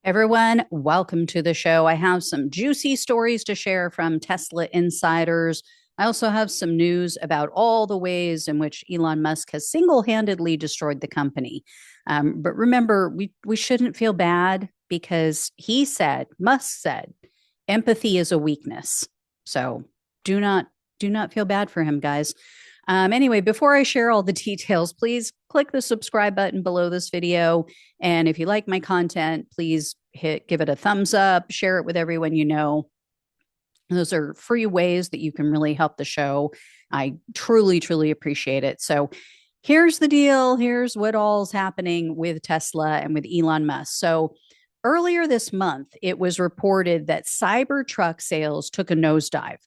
Everyone, welcome to the show. I have some juicy stories to share from Tesla insiders. I also have some news about all the ways in which Elon Musk has single-handedly destroyed the company. But remember, we shouldn't feel bad because Musk said, empathy is a weakness. So do not do not feel bad for him, guys. Anyway, before I share all the details, please click the subscribe button below this video. And if you like my content, please give it a thumbs up, share it with everyone you know. Those are free ways that you can really help the show. I truly, truly appreciate it. So here's the deal. Here's what all's happening with Tesla and with Elon Musk. So earlier this month, it was reported that Cybertruck sales took a nosedive.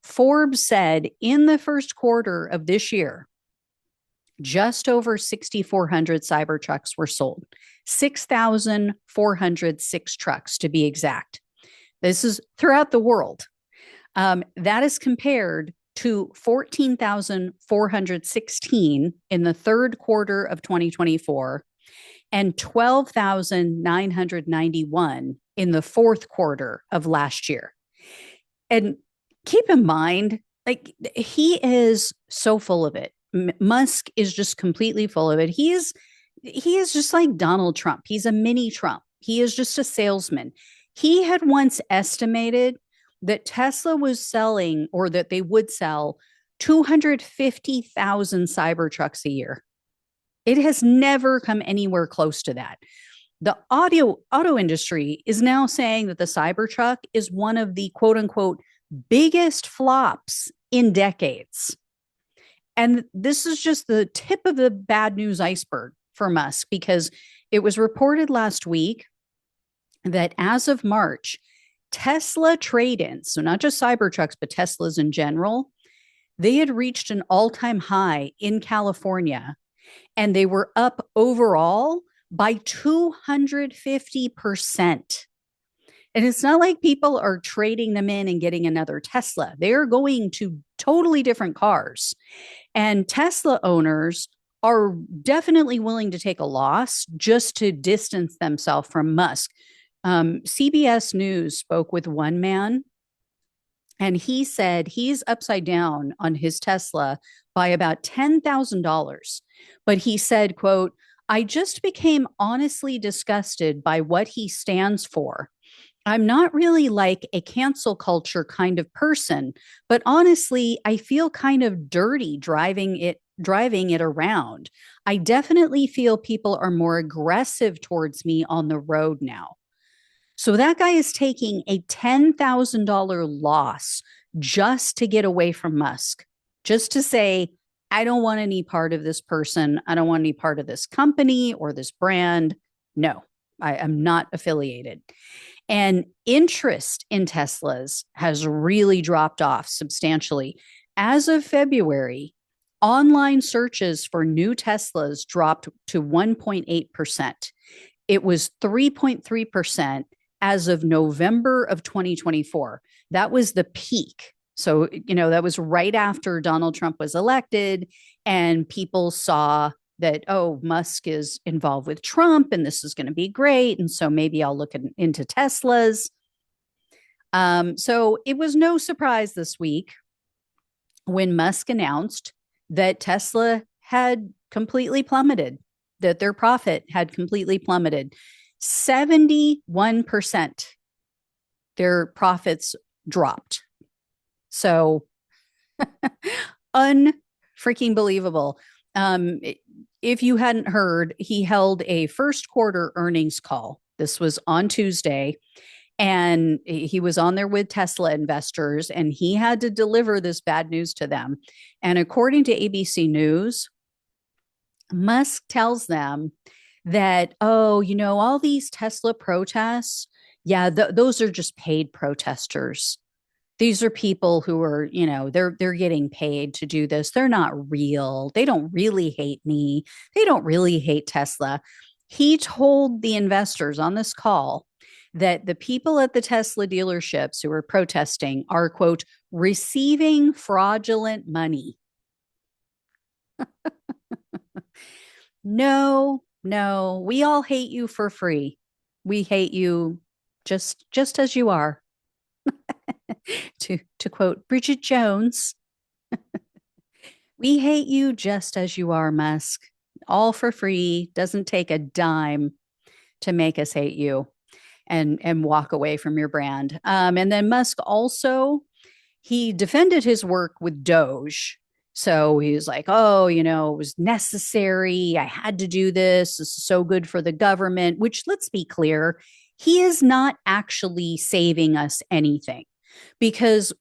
Forbes said in the first quarter of this year, just over 6,400 Cybertrucks were sold, 6,406 trucks to be exact. This is throughout the world. That is compared to 14,416 in the third quarter of 2024 and 12,991 in the fourth quarter of last year. And keep in mind, like, he is so full of it. Musk is just completely full of it. He is just like Donald Trump. He's a mini Trump. He is just a salesman. He had once estimated that Tesla was selling, or that they would sell, 250,000 Cybertrucks a year. It has never come anywhere close to that. The auto industry is now saying that the Cybertruck is one of the quote unquote biggest flops in decades. And this is just the tip of the bad news iceberg for Musk, because it was reported last week that as of March, Tesla trade-ins, so not just Cybertrucks, but Teslas in general, they had reached an all-time high in California, and they were up overall by 250%. And it's not like people are trading them in and getting another Tesla. They're going to totally different cars. And Tesla owners are definitely willing to take a loss just to distance themselves from Musk. CBS News spoke with one man, and he said he's upside down on his Tesla by about $10,000. But he said, quote, "I just became honestly disgusted by what he stands for. I'm not really like a cancel culture kind of person, but honestly, I feel kind of dirty driving it around. I definitely feel people are more aggressive towards me on the road now." So that guy is taking a $10,000 loss just to get away from Musk, just to say, I don't want any part of this person. I don't want any part of this company or this brand. No, I am not affiliated. And interest in Teslas has really dropped off substantially. As of February, online searches for new Teslas dropped to 1.8%. It was 3.3% as of November of 2024. That was the peak. So, that was right after Donald Trump was elected, and people saw that, oh, Musk is involved with Trump and this is going to be great. And so maybe I'll look into Teslas. So it was no surprise this week when Musk announced that Tesla had completely plummeted, that their profit had completely plummeted. 71% their profits dropped. So unfreaking believable. If you hadn't heard, he held a first quarter earnings call. This was on Tuesday, and he was on there with Tesla investors, and he had to deliver this bad news to them. And according to ABC News, Musk tells them that, oh, all these Tesla protests, yeah, those are just paid protesters. These are people who are, they're getting paid to do this. They're not real. They don't really hate me. They don't really hate Tesla. He told the investors on this call that the people at the Tesla dealerships who are protesting are, quote, receiving fraudulent money. No, we all hate you for free. We hate you just as you are. To quote Bridget Jones, we hate you just as you are, Musk. All for free. Doesn't take a dime to make us hate you and walk away from your brand. And then Musk also he defended his work with Doge. So he was like, oh, it was necessary. I had to do this. This is so good for the government, which let's be clear, he is not actually saving us anything. Because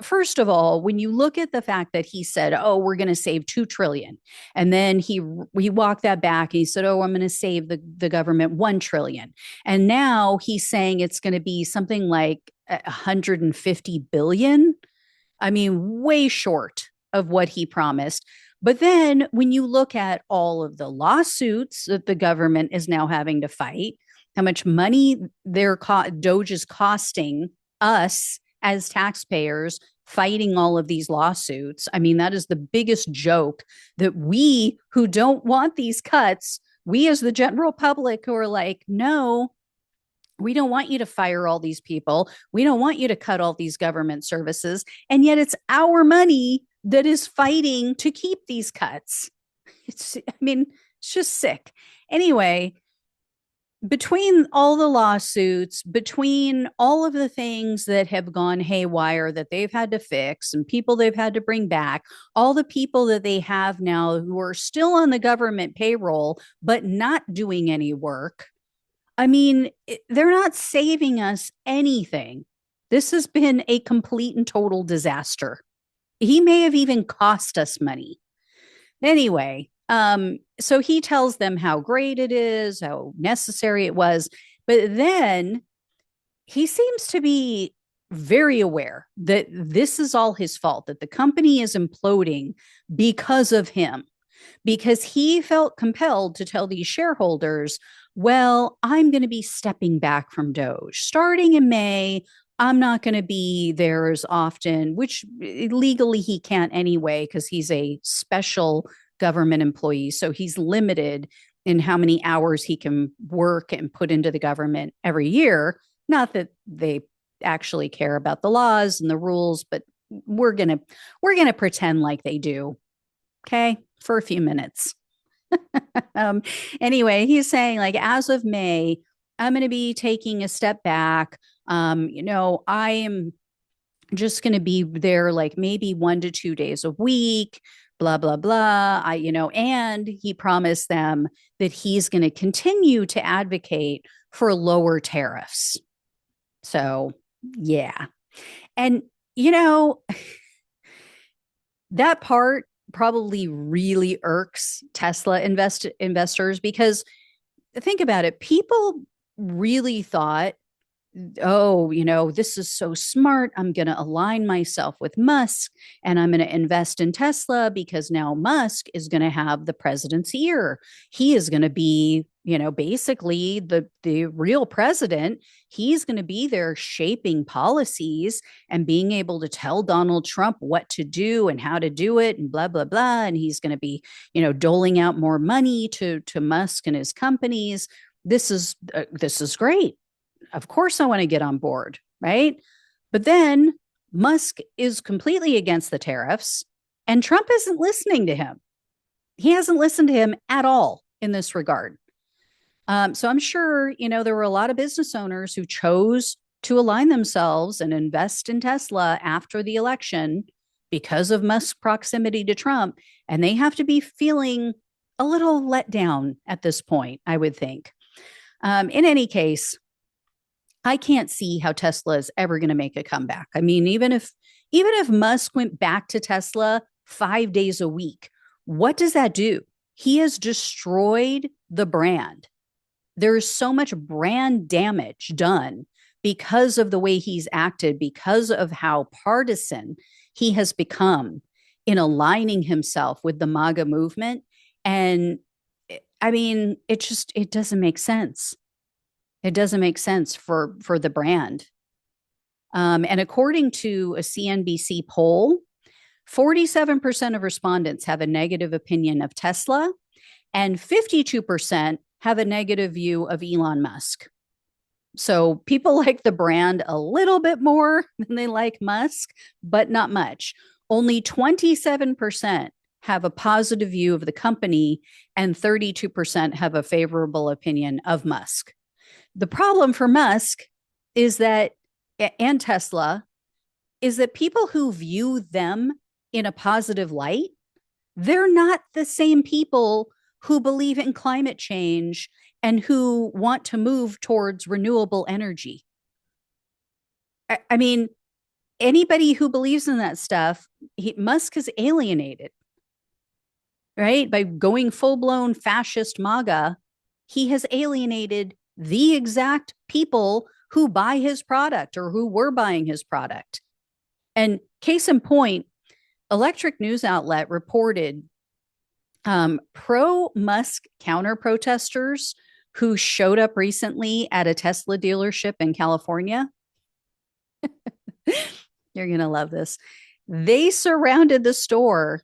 first of all, when you look at the fact that he said, oh, we're going to save 2 trillion. And then he walked that back and he said, oh, I'm going to save the government 1 trillion. And now he's saying it's going to be something like 150 billion. I mean, way short of what he promised. But then when you look at all of the lawsuits that the government is now having to fight, how much money Doge is costing us as taxpayers fighting all of these lawsuits. I mean, that is the biggest joke that we who don't want these cuts, we as the general public who are like, no, we don't want you to fire all these people. We don't want you to cut all these government services. And yet it's our money that is fighting to keep these cuts. It's just sick. Anyway, between all the lawsuits, between all of the things that have gone haywire that they've had to fix and people they've had to bring back, all the people that they have now who are still on the government payroll, but not doing any work. I mean, they're not saving us anything. This has been a complete and total disaster. He may have even cost us money. Anyway, so he tells them how great it is, how necessary it was. But then he seems to be very aware that this is all his fault, that the company is imploding because of him, because he felt compelled to tell these shareholders, well, I'm going to be stepping back from Doge. Starting in May, I'm not going to be there as often, which legally he can't anyway, because he's a special government employee. So he's limited in how many hours he can work and put into the government every year. Not that they actually care about the laws and the rules, but we're going to pretend like they do. Okay, for a few minutes. um, anyway, he's saying, like, as of May, I'm going to be taking a step back. I am just going to be there like maybe 1 to 2 days a week, blah, blah, blah. And he promised them that he's going to continue to advocate for lower tariffs. So, yeah. And, that part probably really irks Tesla investors because think about it. People really thought, oh, this is so smart. I'm going to align myself with Musk and I'm going to invest in Tesla because now Musk is going to have the president's ear. He is going to be, basically the real president. He's going to be there shaping policies and being able to tell Donald Trump what to do and how to do it and blah, blah, blah. And he's going to be, doling out more money to Musk and his companies. This is great. Of course, I want to get on board, right? But then Musk is completely against the tariffs, and Trump isn't listening to him. He hasn't listened to him at all in this regard. So I'm sure, there were a lot of business owners who chose to align themselves and invest in Tesla after the election because of Musk's proximity to Trump, and they have to be feeling a little let down at this point, I would think. In any case, I can't see how Tesla is ever going to make a comeback. I mean, even if Musk went back to Tesla 5 days a week, what does that do? He has destroyed the brand. There's so much brand damage done because of the way he's acted, because of how partisan he has become in aligning himself with the MAGA movement. And I mean, it doesn't make sense. It doesn't make sense for the brand. And according to a CNBC poll, 47% of respondents have a negative opinion of Tesla, and 52% have a negative view of Elon Musk. So people like the brand a little bit more than they like Musk, but not much. Only 27% have a positive view of the company, and 32% have a favorable opinion of Musk. The problem for Musk is that, and Tesla, is that people who view them in a positive light, they're not the same people who believe in climate change and who want to move towards renewable energy. I mean, anybody who believes in that stuff, Musk has alienated, right? By going full blown fascist MAGA, he has alienated the exact people who buy his product or who were buying his product. And case in point, Electric News Outlet reported pro Musk counter protesters who showed up recently at a Tesla dealership in California. You're going to love this. They surrounded the store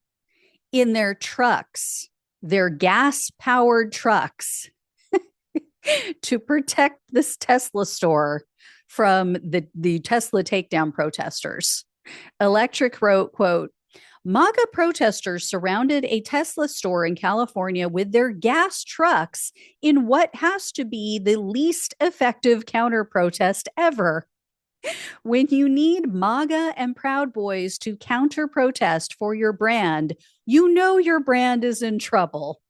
in their trucks, their gas powered trucks, to protect this Tesla store from the Tesla takedown protesters. Electric wrote, quote, MAGA protesters surrounded a Tesla store in California with their gas trucks in what has to be the least effective counter protest ever. When you need MAGA and Proud Boys to counter protest for your brand, you know your brand is in trouble.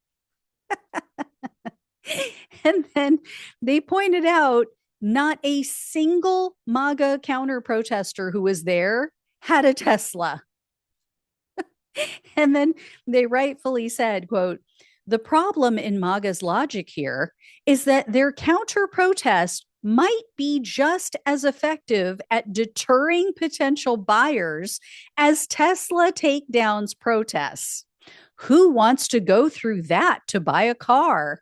And then they pointed out not a single MAGA counter protester who was there had a Tesla. And then they rightfully said, quote, the problem in MAGA's logic here is that their counter protest might be just as effective at deterring potential buyers as Tesla takedowns protests. Who wants to go through that to buy a car?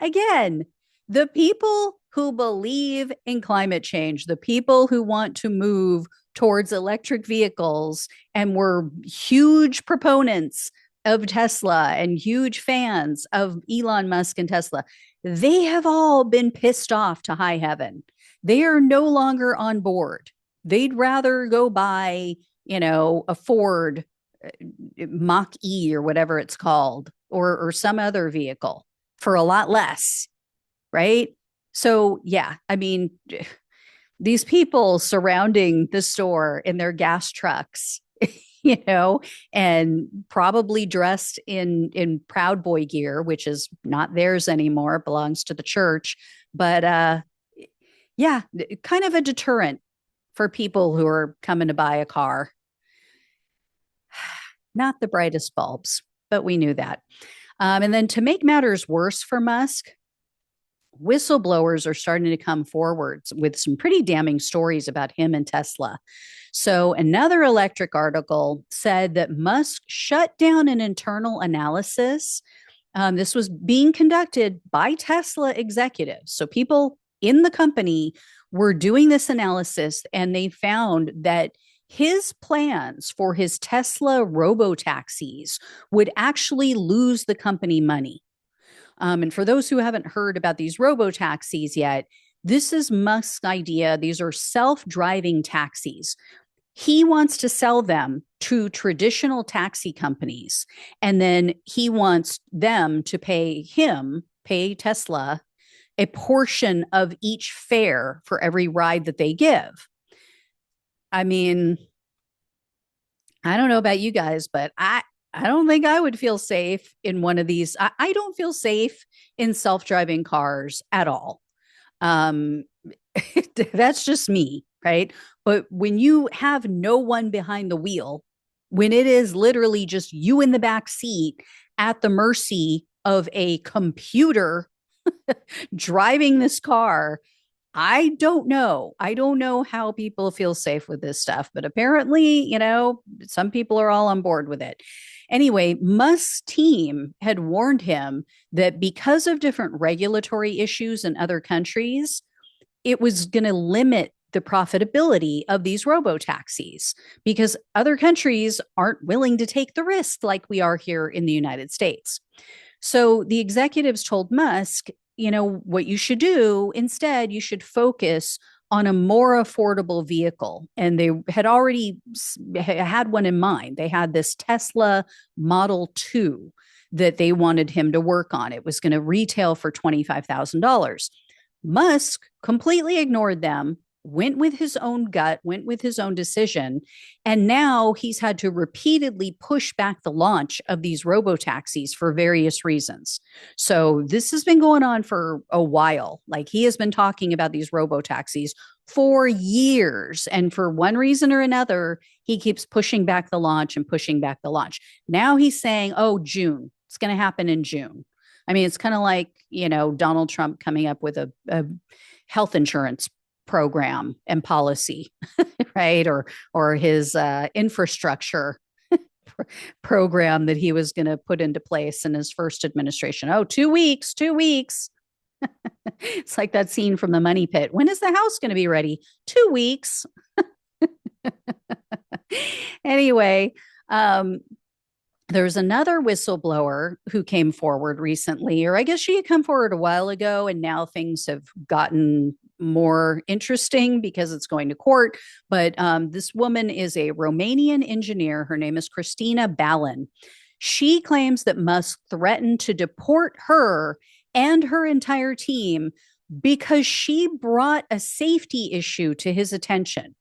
Again, the people who believe in climate change, the people who want to move towards electric vehicles and were huge proponents of Tesla and huge fans of Elon Musk and Tesla, they have all been pissed off to high heaven. They are no longer on board. They'd rather go buy, a Ford Mach E or whatever it's called, or some other vehicle for a lot less, right? So, yeah, I mean, these people surrounding the store in their gas trucks, and probably dressed in Proud Boy gear, which is not theirs anymore, it belongs to the church. But yeah, kind of a deterrent for people who are coming to buy a car. Not the brightest bulbs, but we knew that. And then to make matters worse for Musk, whistleblowers are starting to come forward with some pretty damning stories about him and Tesla. So, another electric article said that Musk shut down an internal analysis. This was being conducted by Tesla executives. So, people in the company were doing this analysis, and they found that his plans for his Tesla robotaxis would actually lose the company money. And for those who haven't heard about these robotaxis yet, this is Musk's idea. These are self-driving taxis. He wants to sell them to traditional taxi companies, and then he wants them to pay Tesla, a portion of each fare for every ride that they give. I mean, I don't know about you guys, but I don't think I would feel safe in one of these. I don't feel safe in self-driving cars at all. Um, that's just me, right? But when you have no one behind the wheel, when it is literally just you in the back seat at the mercy of a computer driving this car, I don't know. I don't know how people feel safe with this stuff, but apparently, some people are all on board with it. Anyway, Musk's team had warned him that because of different regulatory issues in other countries, it was going to limit the profitability of these robo-taxis because other countries aren't willing to take the risk like we are here in the United States. So the executives told Musk, what you should do instead, you should focus on a more affordable vehicle. And they had already had one in mind. They had this Tesla Model 2 that they wanted him to work on. It was going to retail for $25,000. Musk completely ignored them, went with his own gut, went with his own decision. And now he's had to repeatedly push back the launch of these robotaxis for various reasons. So this has been going on for a while. Like he has been talking about these robotaxis for years. And for one reason or another, he keeps pushing back the launch and pushing back the launch. Now he's saying, oh, June. It's going to happen in June. I mean, it's kind of like, Donald Trump coming up with a health insurance program and policy, right? Or his infrastructure program that he was going to put into place in his first administration. Oh, 2 weeks, 2 weeks. It's like that scene from The Money Pit. When is the house going to be ready? 2 weeks. Anyway, there's another whistleblower who came forward recently, or I guess she had come forward a while ago, and now things have gotten more interesting because it's going to court. But this woman is a Romanian engineer. Her name is Christina Balin. She claims that Musk threatened to deport her and her entire team because she brought a safety issue to his attention.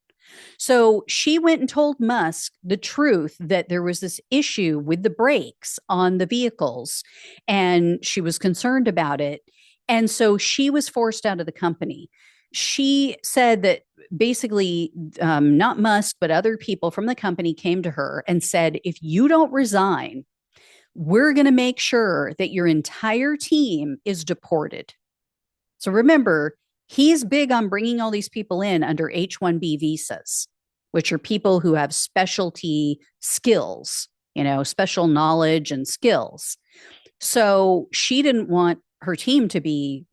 So she went and told Musk the truth that there was this issue with the brakes on the vehicles, and she was concerned about it. And so she was forced out of the company. She said that basically, not Musk, but other people from the company came to her and said, if you don't resign, we're going to make sure that your entire team is deported. So remember, he's big on bringing all these people in under H-1B visas, which are people who have specialty skills, special knowledge and skills. So she didn't want her team to be,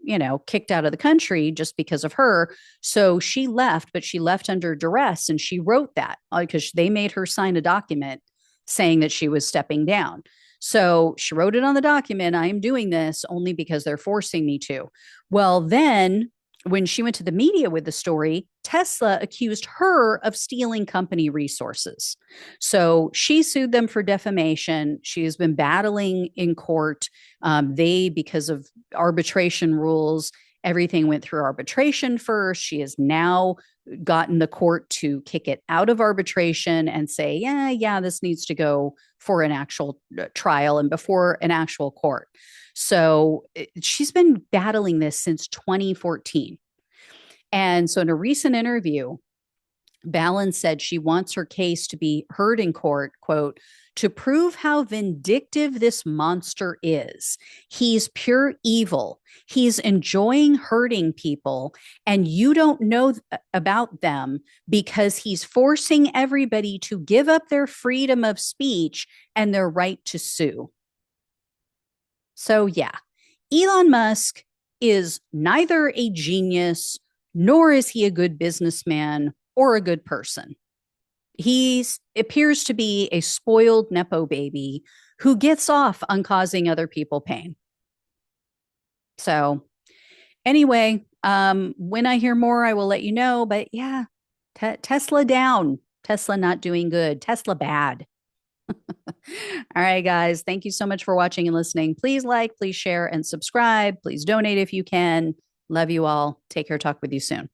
kicked out of the country just because of her. So she left, but she left under duress. And she wrote that because they made her sign a document saying that she was stepping down. So she wrote it on the document. I am doing this only because they're forcing me to. Well, then when she went to the media with the story, Tesla accused her of stealing company resources. So she sued them for defamation. She has been battling in court. Because of arbitration rules, everything went through arbitration first. She has now gotten the court to kick it out of arbitration and say, yeah, this needs to go for an actual trial and before an actual court. So she's been battling this since 2014. And so in a recent interview, Balin said she wants her case to be heard in court, quote, to prove how vindictive this monster is. He's pure evil. He's enjoying hurting people, and you don't know about them because he's forcing everybody to give up their freedom of speech and their right to sue. So, yeah, Elon Musk is neither a genius, nor is he a good businessman or a good person. He appears to be a spoiled Nepo baby who gets off on causing other people pain. So anyway, when I hear more, I will let you know. But yeah, Tesla down. Tesla not doing good. Tesla bad. All right, guys. Thank you so much for watching and listening. Please like, please share, and subscribe. Please donate if you can. Love you all. Take care. Talk with you soon.